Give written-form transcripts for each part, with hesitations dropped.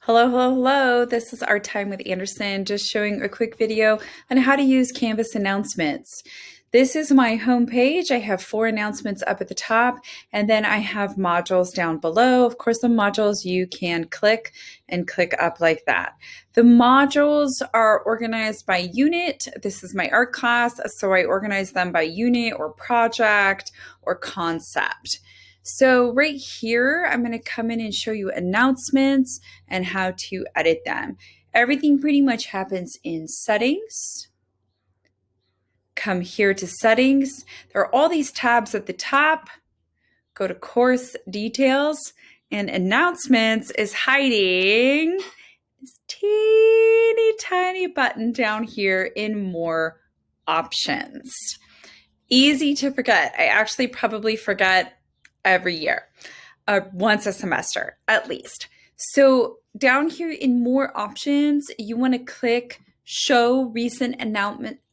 Hello, hello, hello. This is Our Time with Anderson, just showing a quick video on how to use Canvas announcements. This is my home page. I have 4 announcements up at the top, and then I have modules down below. Of course, the modules you can click and click up like that. The modules are organized by unit. This is my art class, so I organize them by unit or project or concept. So right here, I'm going to come in and show you announcements and how to edit them. Everything pretty much happens in settings. Come here to settings. There are all these tabs at the top. Go to course details, and announcements is hiding this teeny tiny button down here in more options. Easy to forget. I actually probably forget every year, once a semester at least. So down here in more options, you want to click show recent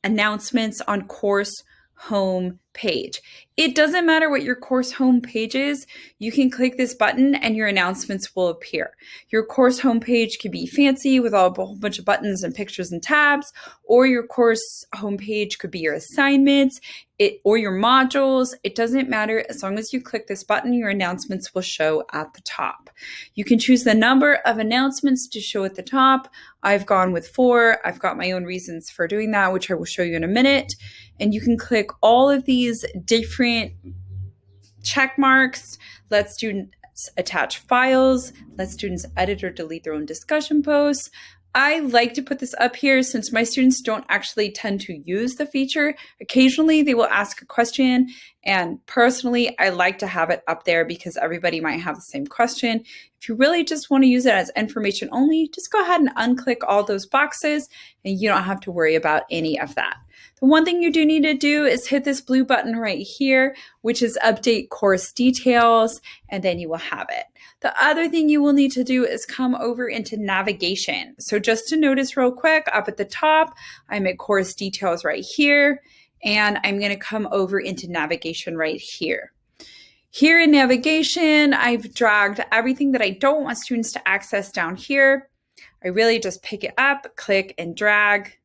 announcements on course home page. It doesn't matter what your course home page is. You can click this button and your announcements will appear. Your course home page could be fancy with a whole bunch of buttons and pictures and tabs, or your course home page could be your assignments or your modules. It doesn't matter. As long as you click this button, your announcements will show at the top. You can choose the number of announcements to show at the top. I've gone with 4. I've got my own reasons for doing that, which I will show you in a minute. And you can click all of these different check marks. Let students attach files. Let students edit or delete their own discussion posts. I like to put this up here since my students don't actually tend to use the feature. Occasionally they will ask a question, and personally I like to have it up there because everybody might have the same question. If you really just want to use it as information only, just go ahead and unclick all those boxes and you don't have to worry about any of that. The one thing you do need to do is hit this blue button right here, which is update course details, and then you will have it. The other thing you will need to do is come over into navigation. So just to notice real quick, up at the top, I'm at course details right here, and I'm going to come over into navigation right here. Here in navigation, I've dragged everything that I don't want students to access down here. I really just pick it up, click and drag.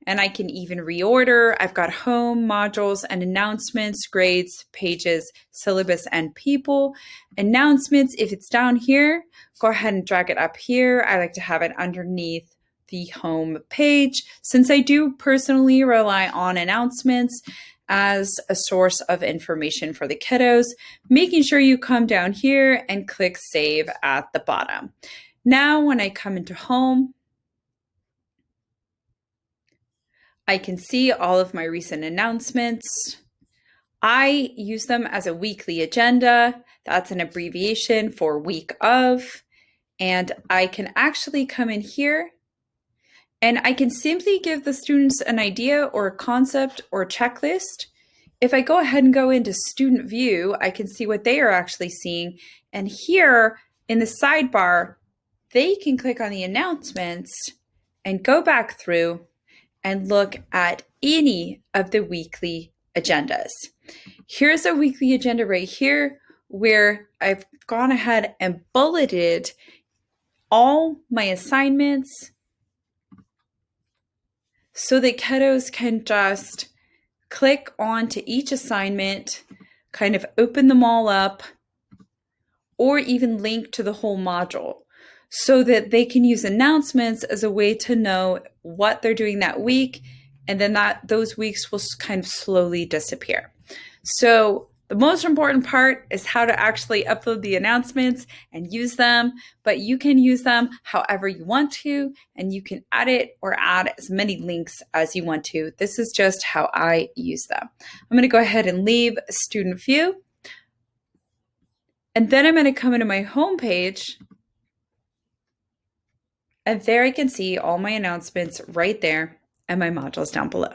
And I can even reorder. I've got home, modules, and announcements, grades, pages, syllabus, and people. Announcements, if it's down here, go ahead and drag it up here. I like to have it underneath the home page since I do personally rely on announcements as a source of information for the kiddos, making sure you come down here and click save at the bottom. Now, when I come into home, I can see all of my recent announcements. I use them as a weekly agenda. That's an abbreviation for week of. And I can actually come in here and I can simply give the students an idea or a concept or a checklist. If I go ahead and go into student view, I can see what they are actually seeing. And here in the sidebar, they can click on the announcements and go back through and look at any of the weekly agendas. Here's a weekly agenda right here where I've gone ahead and bulleted all my assignments so that kiddos can just click onto each assignment, kind of open them all up, or even link to the whole module, so that they can use announcements as a way to know what they're doing that week, and then those weeks will kind of slowly disappear. So the most important part is how to actually upload the announcements and use them, but you can use them however you want to, and you can edit or add as many links as you want to. This is just how I use them. I'm going to go ahead and leave student view, and then I'm going to come into my home page. And there I can see all my announcements right there and my modules down below.